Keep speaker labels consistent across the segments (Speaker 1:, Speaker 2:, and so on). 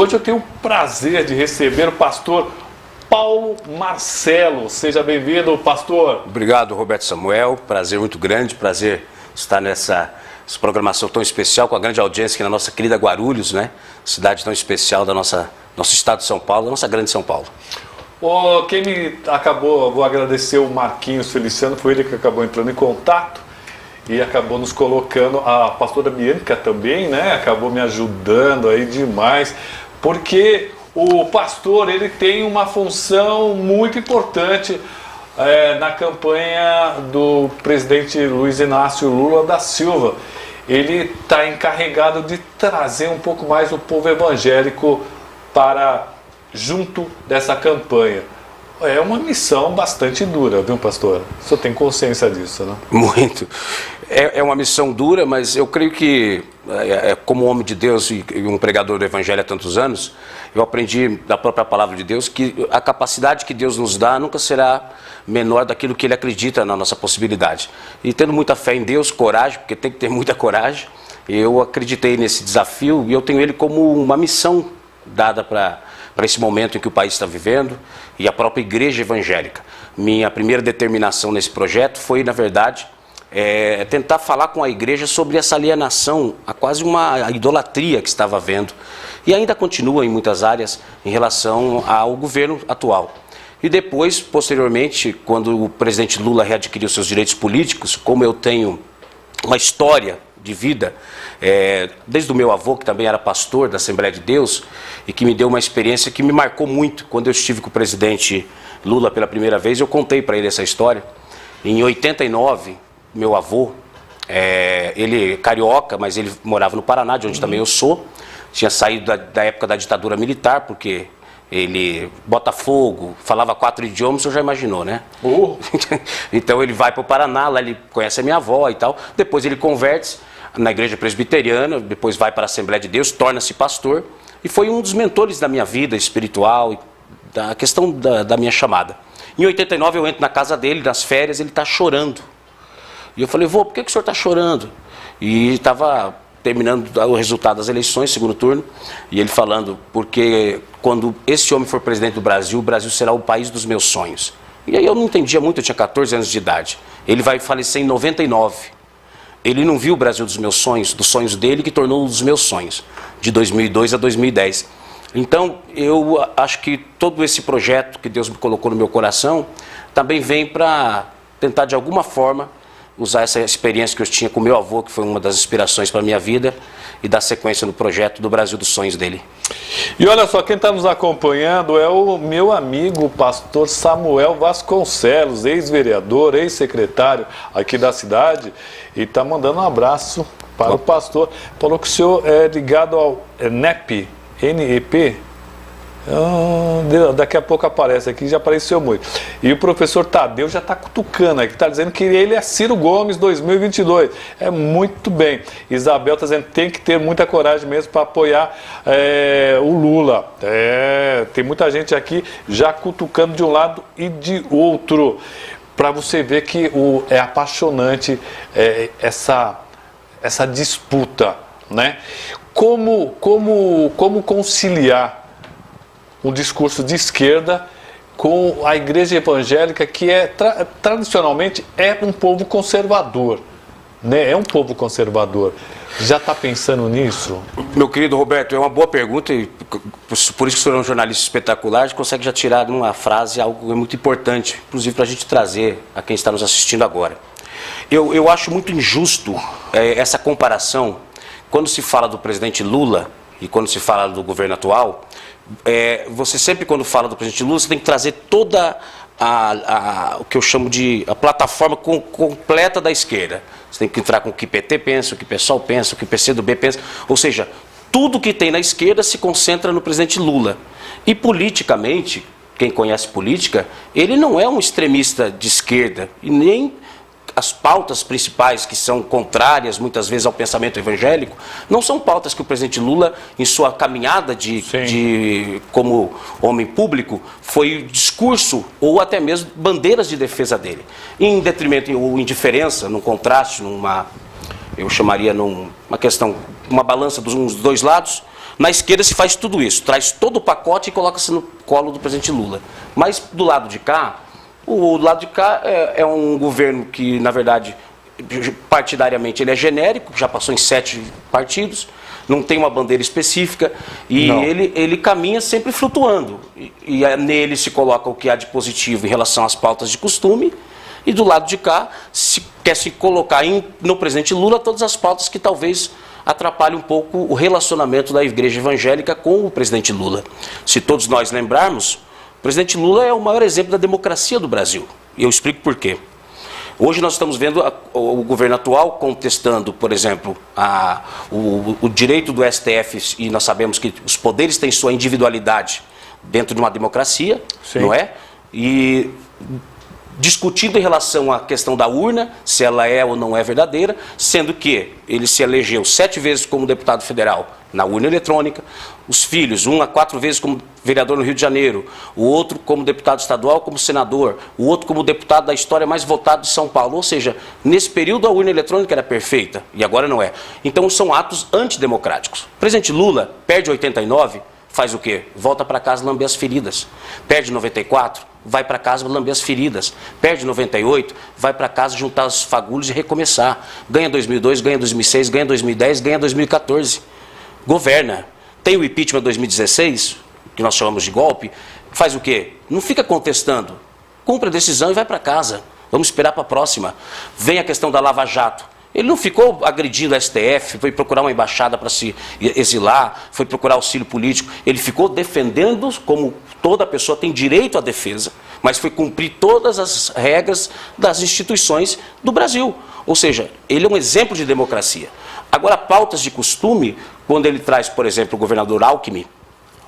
Speaker 1: hoje eu tenho o prazer de receber o pastor Paulo Marcelo. Seja bem-vindo, pastor.
Speaker 2: Obrigado, Roberto Samuel. Prazer muito grande, prazer estar nessa programação tão especial, com a grande audiência aqui na nossa querida Guarulhos, né? Cidade tão especial da nosso estado de São Paulo, da nossa grande São Paulo.
Speaker 1: Vou agradecer o Marquinhos Feliciano, foi ele que acabou entrando em contato e acabou nos colocando, a pastora Bianca também, né? Acabou me ajudando aí demais, porque o pastor, ele tem uma função muito importante na campanha do presidente Luiz Inácio Lula da Silva. Ele está encarregado de trazer um pouco mais o povo evangélico para junto dessa campanha. É uma missão bastante dura, viu, pastor? O senhor tem consciência disso, né?
Speaker 2: Muito. É uma missão dura, mas eu creio que, como homem de Deus e um pregador do Evangelho há tantos anos, eu aprendi da própria palavra de Deus que a capacidade que Deus nos dá nunca será menor daquilo que Ele acredita na nossa possibilidade. E tendo muita fé em Deus, coragem, porque tem que ter muita coragem, eu acreditei nesse desafio e eu tenho ele como uma missão dada para esse momento em que o país está vivendo e a própria igreja evangélica. Minha primeira determinação nesse projeto foi, na verdade, tentar falar com a igreja sobre essa alienação, a quase uma idolatria que estava havendo e ainda continua em muitas áreas em relação ao governo atual. E depois, posteriormente, quando o presidente Lula readquiriu seus direitos políticos, como eu tenho uma história de vida, desde o meu avô, que também era pastor da Assembleia de Deus, e que me deu uma experiência que me marcou muito. Quando eu estive com o presidente Lula pela primeira vez, eu contei para ele essa história. Em 89, meu avô, ele é carioca, mas ele morava no Paraná, de onde também eu sou. Tinha saído da época da ditadura militar, porque ele, Botafogo, falava 4 idiomas, você já imaginou, né? Então ele vai para o Paraná, lá ele conhece a minha avó e tal. Depois ele converte-se na igreja presbiteriana, depois vai para a Assembleia de Deus, torna-se pastor. E foi um dos mentores da minha vida espiritual, da questão da minha chamada. Em 89 eu entro na casa dele, nas férias, ele está chorando. E eu falei, vô, por que o senhor está chorando? E estava terminando o resultado das eleições, segundo turno, e ele falando, porque quando esse homem for presidente do Brasil, o Brasil será o país dos meus sonhos. E aí eu não entendia muito, eu tinha 14 anos de idade. Ele vai falecer em 99. Ele não viu o Brasil dos meus sonhos, dos sonhos dele, que tornou um dos meus sonhos, de 2002 a 2010. Então, eu acho que todo esse projeto que Deus me colocou no meu coração, também vem para tentar, de alguma forma, usar essa experiência que eu tinha com meu avô, que foi uma das inspirações para a minha vida, e dar sequência no projeto do Brasil dos sonhos dele.
Speaker 1: E olha só, quem está nos acompanhando é o meu amigo, pastor Samuel Vasconcelos, ex-vereador, ex-secretário aqui da cidade, e está mandando um abraço para o pastor. Falou que o senhor é ligado ao NEP, NEP. Daqui a pouco aparece aqui, já apareceu muito. E o professor Tadeu já está cutucando aqui, está dizendo que ele é Ciro Gomes 2022. É muito bem. Isabel está dizendo que tem que ter muita coragem mesmo para apoiar o Lula. Tem muita gente aqui já cutucando de um lado e de outro. Para você ver que é apaixonante essa disputa, né? Como conciliar um discurso de esquerda com a igreja evangélica, que tradicionalmente é um povo conservador, né? É um povo conservador. Já está pensando nisso?
Speaker 2: Meu querido Roberto, é uma boa pergunta e por isso que o senhor é um jornalista espetacular, a gente consegue já tirar numa frase algo muito importante, inclusive para a gente trazer a quem está nos assistindo agora. Eu acho muito injusto essa comparação quando se fala do presidente Lula e quando se fala do governo atual. Você sempre, quando fala do presidente Lula, você tem que trazer toda o que eu chamo de a plataforma completa da esquerda. Você tem que entrar com o que PT pensa, o que o PSOL pensa, o que o PCdoB pensa. Ou seja, tudo que tem na esquerda se concentra no presidente Lula. E politicamente, quem conhece política, ele não é um extremista de esquerda e nem as pautas principais, que são contrárias muitas vezes ao pensamento evangélico, não são pautas que o presidente Lula, em sua caminhada como homem público, foi discurso ou até mesmo bandeiras de defesa dele. Em detrimento ou indiferença, num contraste, eu chamaria numa questão, uma balança dos dois lados, Na esquerda se faz tudo isso, traz todo o pacote e coloca-se no colo do presidente Lula. Mas do lado de cá, é um governo que, na verdade, partidariamente ele é genérico, já passou em 7 partidos, não tem uma bandeira específica e ele caminha sempre flutuando. E nele se coloca o que há de positivo em relação às pautas de costume, e do lado de cá quer se colocar no presidente Lula todas as pautas que talvez atrapalhem um pouco o relacionamento da igreja evangélica com o presidente Lula. Se todos nós lembrarmos, o presidente Lula é o maior exemplo da democracia do Brasil. E eu explico por quê. Hoje nós estamos vendo o governo atual contestando, por exemplo, o direito do STF, e nós sabemos que os poderes têm sua individualidade dentro de uma democracia, sim, não é? E discutindo em relação à questão da urna, se ela é ou não é verdadeira, sendo que ele se elegeu 7 vezes como deputado federal na urna eletrônica, os filhos, 1 a 4 vezes como vereador no Rio de Janeiro, o outro como deputado estadual, como senador, o outro como deputado da história mais votado de São Paulo. Ou seja, nesse período a urna eletrônica era perfeita e agora não é. Então são atos antidemocráticos. O presidente Lula perde 89, faz o quê? Volta para casa lamber as feridas. Perde 94, vai para casa lamber as feridas. Perde 98, vai para casa juntar os fagulhos e recomeçar. Ganha 2002, ganha 2006, ganha 2010, ganha 2014. Governa. Tem o impeachment 2016, que nós chamamos de golpe, faz o quê? Não fica contestando. Cumpre a decisão e vai para casa. Vamos esperar para a próxima. Vem a questão da Lava Jato. Ele não ficou agredindo a STF, foi procurar uma embaixada para se exilar, foi procurar auxílio político. Ele ficou defendendo, como toda pessoa tem direito à defesa, mas foi cumprir todas as regras das instituições do Brasil. Ou seja, ele é um exemplo de democracia. Agora, pautas de costume, quando ele traz, por exemplo, o governador Alckmin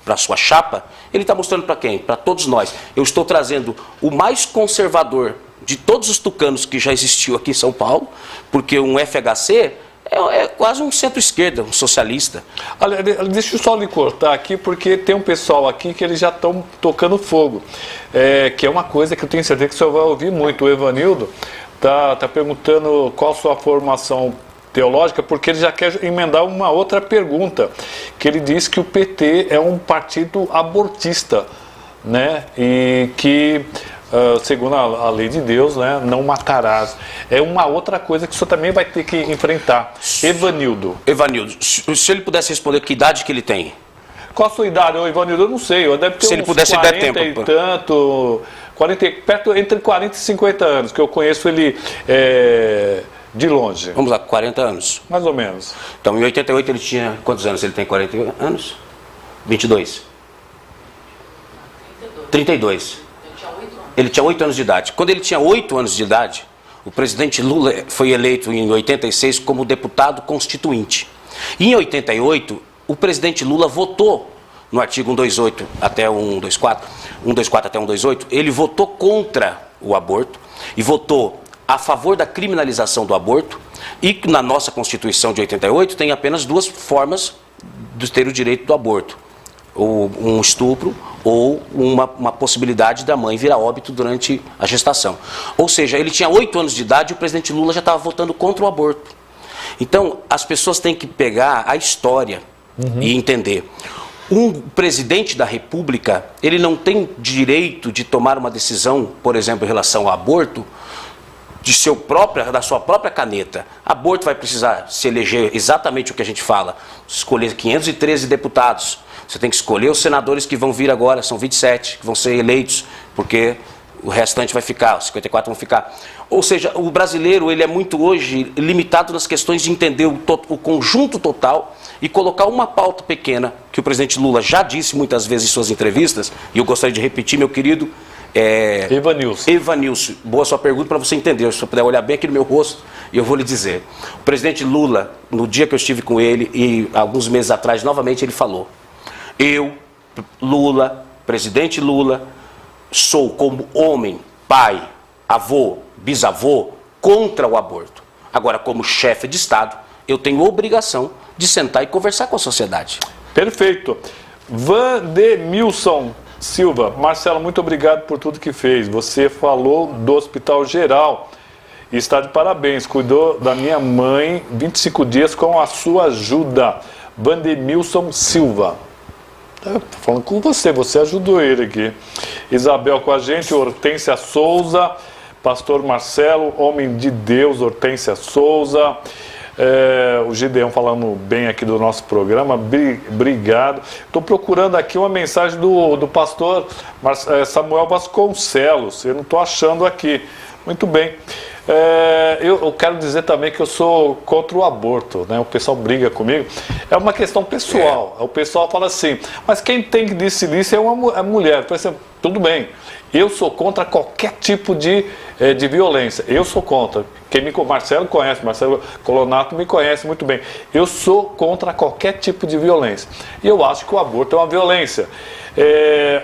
Speaker 2: para sua chapa, ele está mostrando para quem? Para todos nós. Eu estou trazendo o mais conservador de todos os tucanos que já existiu aqui em São Paulo, porque um FHC é quase um centro-esquerda, um socialista.
Speaker 1: Olha, deixa eu só lhe cortar aqui, porque tem um pessoal aqui que eles já estão tocando fogo, que é uma coisa que eu tenho certeza que o senhor vai ouvir muito. O Evanildo está perguntando qual a sua formação teológica, porque ele já quer emendar uma outra pergunta, que ele diz que o PT é um partido abortista, né? E que, segundo a lei de Deus, né, não matarás. É uma outra coisa que o senhor também vai ter que enfrentar. Evanildo,
Speaker 2: se ele pudesse responder que idade que ele tem.
Speaker 1: Qual a sua idade, Ivanildo? Eu não sei, eu deve ter
Speaker 2: se
Speaker 1: uns
Speaker 2: ele pudesse
Speaker 1: 40
Speaker 2: dar tempo,
Speaker 1: e tanto, entre 40 e 50 anos, que eu conheço ele de longe.
Speaker 2: Vamos lá, 40 anos.
Speaker 1: Mais ou menos.
Speaker 2: Então, em 88 ele tinha quantos anos? Ele tem 40 anos? 22. 32. Ele tinha 8 anos de idade. Quando ele tinha 8 anos de idade, o presidente Lula foi eleito em 86 como deputado constituinte. E em 88, o presidente Lula votou no artigo 128 até 124, 124 até 128, ele votou contra o aborto e votou a favor da criminalização do aborto, e na nossa Constituição de 88 tem apenas 2 formas de ter o direito do aborto: ou um estupro ou uma possibilidade da mãe vir a óbito durante a gestação. Ou seja, ele tinha 8 anos de idade e o presidente Lula já estava votando contra o aborto. Então, as pessoas têm que pegar a história e entender. Um presidente da República, ele não tem direito de tomar uma decisão, por exemplo, em relação ao aborto, da sua própria caneta. Aborto vai precisar se eleger exatamente o que a gente fala, escolher 513 deputados. Você tem que escolher os senadores que vão vir agora, são 27, que vão ser eleitos, porque o restante vai ficar, os 54 vão ficar. Ou seja, o brasileiro ele é muito hoje limitado nas questões de entender o conjunto total e colocar uma pauta pequena, que o presidente Lula já disse muitas vezes em suas entrevistas, e eu gostaria de repetir, meu querido, Evanilson, boa sua pergunta para você entender. Se você puder olhar bem aqui no meu rosto, eu vou lhe dizer. O presidente Lula, no dia que eu estive com ele, e alguns meses atrás, novamente ele falou: eu, Lula, presidente Lula, sou como homem, pai, avô, bisavô, contra o aborto. Agora, como chefe de Estado, eu tenho obrigação de sentar e conversar com a sociedade.
Speaker 1: Perfeito. Vandemilson Silva, Marcelo, muito obrigado por tudo que fez. Você falou do Hospital Geral e está de parabéns. Cuidou da minha mãe 25 dias com a sua ajuda. Vandemilson Silva. Estou falando com você ajudou ele aqui. Isabel com a gente, Hortência Souza, Pastor Marcelo, Homem de Deus, Hortência Souza. O Gideão falando bem aqui do nosso programa, obrigado. Estou procurando aqui uma mensagem do pastor Samuel Vasconcelos, eu não estou achando aqui. Muito bem. Eu quero dizer também que eu sou contra o aborto, né? O pessoal briga comigo. É uma questão pessoal. O pessoal fala assim, mas quem tem que decidir isso é a mulher. Por exemplo, tudo bem. Eu sou contra qualquer tipo de violência. Eu sou contra. Marcelo conhece, Marcelo Colonato me conhece muito bem. Eu sou contra qualquer tipo de violência. E eu acho que o aborto é uma violência.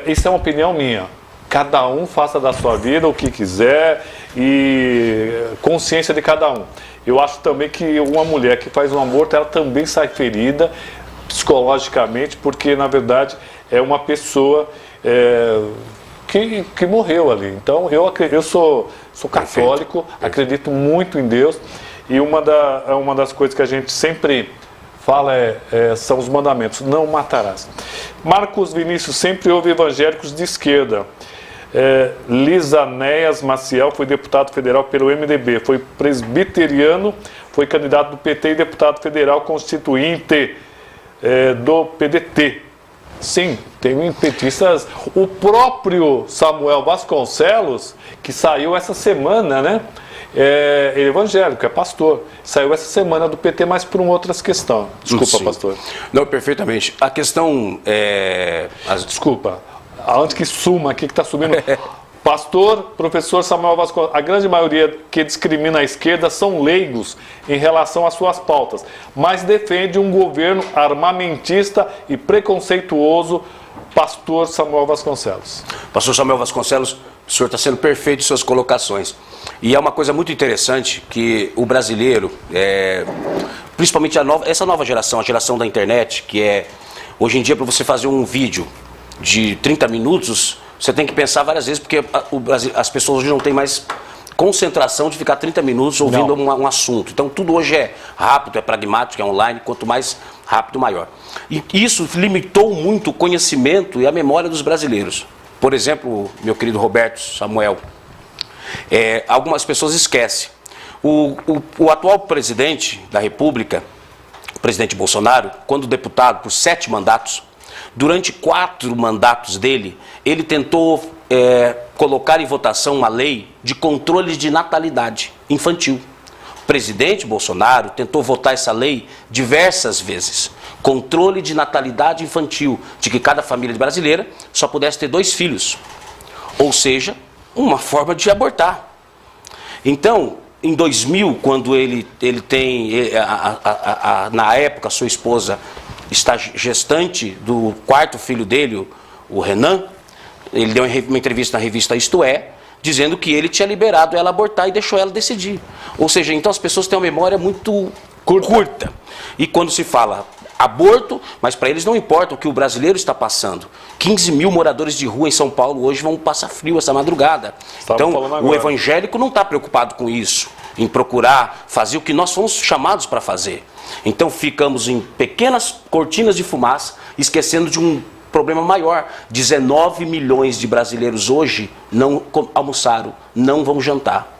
Speaker 1: Isso é uma opinião minha. Cada um faça da sua vida o que quiser e consciência de cada um. Eu acho também que uma mulher que faz um aborto, ela também sai ferida psicologicamente, porque na verdade é uma pessoa que morreu ali. Então eu sou católico, acredito muito em Deus, e uma das coisas que a gente sempre fala são os mandamentos, não matarás. Marcos Vinícius, sempre houve evangélicos de esquerda. Lisanéas Maciel foi deputado federal pelo MDB, foi presbiteriano, foi candidato do PT e deputado federal constituinte do PDT. Sim, tem petistas. O próprio Samuel Vasconcelos, que saiu essa semana, né? É evangélico, é pastor. Saiu essa semana do PT, mas por outras questões. Desculpa, sim, pastor.
Speaker 2: Não, perfeitamente. A questão
Speaker 1: Desculpa. Antes que suma aqui, que está subindo. Pastor, professor Samuel Vasconcelos, a grande maioria que discrimina a esquerda são leigos em relação às suas pautas, mas defende um governo armamentista e preconceituoso. Pastor Samuel Vasconcelos.
Speaker 2: Pastor Samuel Vasconcelos, o senhor está sendo perfeito em suas colocações. E é uma coisa muito interessante que o brasileiro, principalmente essa nova geração, a geração da internet, que hoje em dia, para você fazer um vídeo de 30 minutos, você tem que pensar várias vezes, porque as pessoas hoje não têm mais concentração de ficar 30 minutos ouvindo um assunto. Então tudo hoje é rápido, é pragmático, é online, quanto mais rápido, maior. E isso limitou muito o conhecimento e a memória dos brasileiros. Por exemplo, meu querido Roberto Samuel, algumas pessoas esquecem. O atual presidente da República, o presidente Bolsonaro, quando deputado por 7 mandatos, durante 4 mandatos dele, ele tentou colocar em votação uma lei de controle de natalidade infantil. O presidente Bolsonaro tentou votar essa lei diversas vezes. Controle de natalidade infantil, de que cada família brasileira só pudesse ter 2 filhos. Ou seja, uma forma de abortar. Então, em 2000, quando ele tem, na época, sua esposa está gestante do 4º filho dele, o Renan, ele deu uma entrevista na revista Isto É, dizendo que ele tinha liberado ela abortar e deixou ela decidir. Ou seja, então as pessoas têm uma memória muito curta. E quando se fala aborto, mas para eles não importa o que o brasileiro está passando. 15 mil moradores de rua em São Paulo hoje vão passar frio essa madrugada. Então, o evangélico não está preocupado com isso, em procurar fazer o que nós fomos chamados para fazer. Então, ficamos em pequenas cortinas de fumaça, esquecendo de um problema maior. 19 milhões de brasileiros hoje não almoçaram, não vão jantar.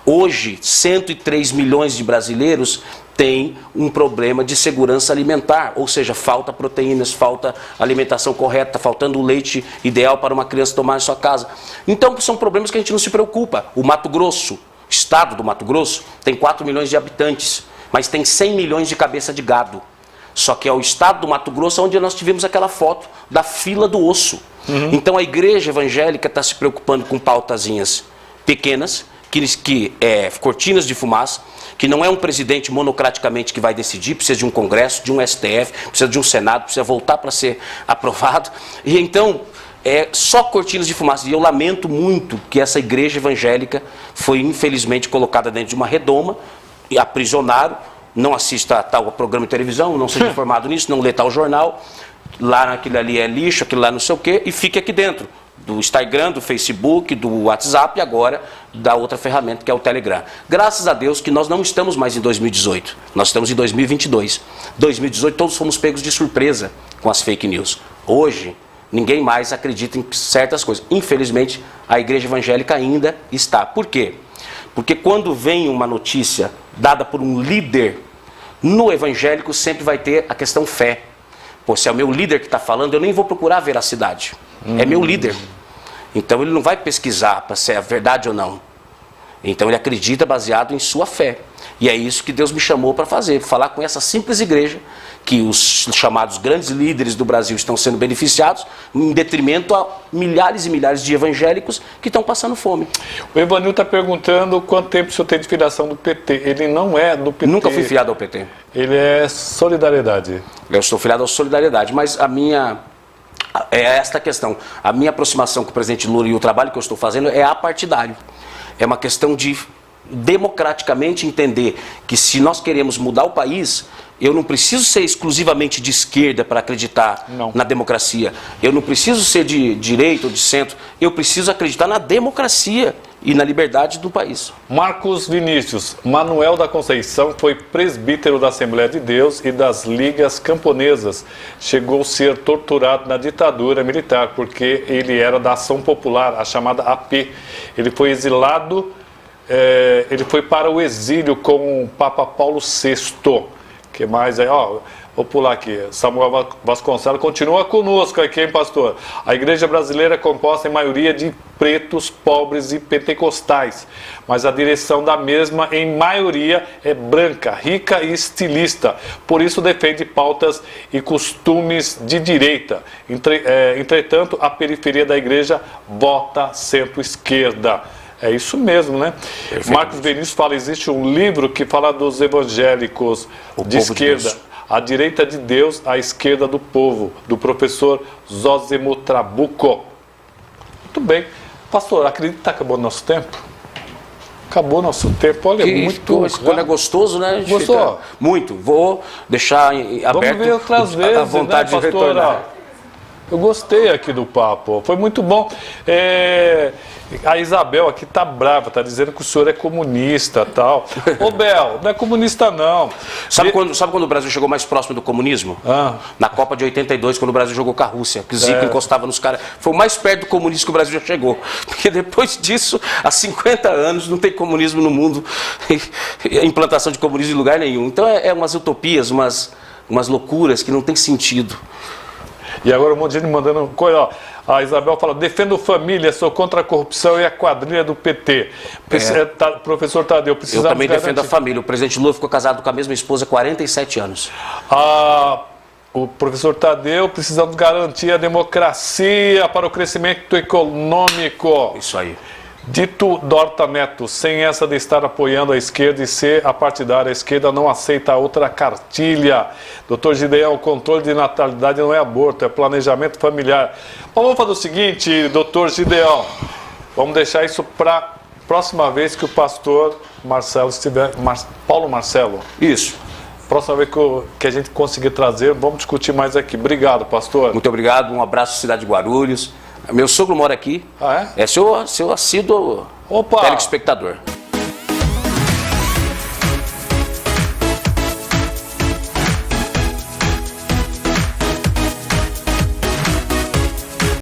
Speaker 2: Hoje, 103 milhões de brasileiros têm um problema de segurança alimentar, ou seja, falta proteínas, falta alimentação correta, faltando o leite ideal para uma criança tomar em sua casa. Então, são problemas que a gente não se preocupa. O Mato Grosso, estado do Mato Grosso, tem 4 milhões de habitantes, mas tem 100 milhões de cabeça de gado. Só que é o estado do Mato Grosso onde nós tivemos aquela foto da fila do osso. Então, a igreja evangélica está se preocupando com pautazinhas pequenas, cortinas de fumaça, que não é um presidente monocraticamente que vai decidir, precisa de um Congresso, de um STF, precisa de um Senado, precisa voltar para ser aprovado. E então, só cortinas de fumaça. E eu lamento muito que essa igreja evangélica foi infelizmente colocada dentro de uma redoma, e aprisionaram, não assista a tal programa de televisão, não seja informado nisso, não lê tal jornal, lá naquilo ali é lixo, aquilo lá não sei o quê, e fique aqui dentro. do Instagram, do Facebook, do WhatsApp e agora da outra ferramenta que é o Telegram. Graças a Deus que nós não estamos mais em 2018, nós estamos em 2022. 2018 todos fomos pegos de surpresa com as fake news. Hoje, ninguém mais acredita em certas coisas. Infelizmente, a igreja evangélica ainda está. Por quê? Porque quando vem uma notícia dada por um líder, no evangélico sempre vai ter a questão fé. Pô, se é o meu líder que está falando, eu nem vou procurar a veracidade. É meu líder. Então ele não vai pesquisar para se é verdade ou não. Então ele acredita baseado em sua fé. E é isso que Deus me chamou para fazer, falar com essa simples igreja, que os chamados grandes líderes do Brasil estão sendo beneficiados, em detrimento a milhares e milhares de evangélicos que estão passando fome.
Speaker 1: O Evanil está perguntando quanto tempo o senhor tem de filiação do PT. Ele não é do PT.
Speaker 2: Nunca fui filiado ao PT.
Speaker 1: Ele é Solidariedade.
Speaker 2: Eu estou filiado ao Solidariedade, mas a minha... é esta a questão. A minha aproximação com o presidente Lula e o trabalho que eu estou fazendo é apartidário. É uma questão de democraticamente entender que se nós queremos mudar o país, eu não preciso ser exclusivamente de esquerda para acreditar na democracia. Eu não preciso ser de direita ou de centro. Eu preciso acreditar na democracia e na liberdade do país.
Speaker 1: Marcos Vinícius, Manuel da Conceição foi presbítero da Assembleia de Deus e das Ligas Camponesas. Chegou a ser torturado na ditadura militar porque ele era da Ação Popular, a chamada AP. Ele foi exilado, ele foi para o exílio com o Papa Paulo VI. Que mais aí, ó, vou pular aqui. Samuel Vasconcelos continua conosco aqui, hein, pastor? A igreja brasileira é composta em maioria de pretos, pobres e pentecostais, mas a direção da mesma, em maioria, é branca, rica e estilista. Por isso defende pautas e costumes de direita. Entretanto, a periferia da igreja vota centro-esquerda. É isso mesmo, né? Marcos Vinícius fala, existe um livro que fala dos evangélicos de esquerda, a direita de Deus, a esquerda do povo, do professor Zósimo Trabuco. Muito bem. Pastor, acredita que acabou o nosso tempo? Acabou o nosso tempo, olha,
Speaker 2: quando é gostoso, né?
Speaker 1: Gostou?
Speaker 2: Muito. Vou deixar aberto.
Speaker 1: Vamos ver outras vezes,
Speaker 2: a vontade,
Speaker 1: né,
Speaker 2: de retornar.
Speaker 1: Eu gostei aqui do papo, foi muito bom. A Isabel aqui tá brava, tá dizendo que o senhor é comunista e tal. Ô Bel, não é comunista não.
Speaker 2: Sabe quando o Brasil chegou mais próximo do comunismo? Na Copa de 82, quando o Brasil jogou com a Rússia, que o Zico encostava nos caras. Foi o mais perto do comunismo que o Brasil já chegou. Porque depois disso, há 50 anos, não tem comunismo no mundo, implantação de comunismo em lugar nenhum. Então é umas utopias, umas loucuras que não tem sentido.
Speaker 1: E agora um monte de gente mandando coisa, ó. A Isabel fala, defendo família, sou contra a corrupção e a quadrilha do PT. Professor Tadeu, precisamos...
Speaker 2: Eu também defendo a família. O presidente Lula ficou casado com a mesma esposa há 47 anos.
Speaker 1: O professor Tadeu, precisamos garantir a democracia para o crescimento econômico.
Speaker 2: Isso aí.
Speaker 1: Dito Dorta Neto, sem essa de estar apoiando a esquerda e ser a partidária, a esquerda não aceita outra cartilha. Doutor Gideão, controle de natalidade não é aborto, é planejamento familiar. Bom, vamos fazer o seguinte, doutor Gideão, vamos deixar isso para a próxima vez que o pastor Marcelo estiver, Paulo Marcelo.
Speaker 2: Isso.
Speaker 1: Próxima vez que a gente conseguir trazer, vamos discutir mais aqui. Obrigado, pastor.
Speaker 2: Muito obrigado, um abraço, cidade de Guarulhos. Meu sogro mora aqui.
Speaker 1: Ah, é?
Speaker 2: É seu assíduo telespectador.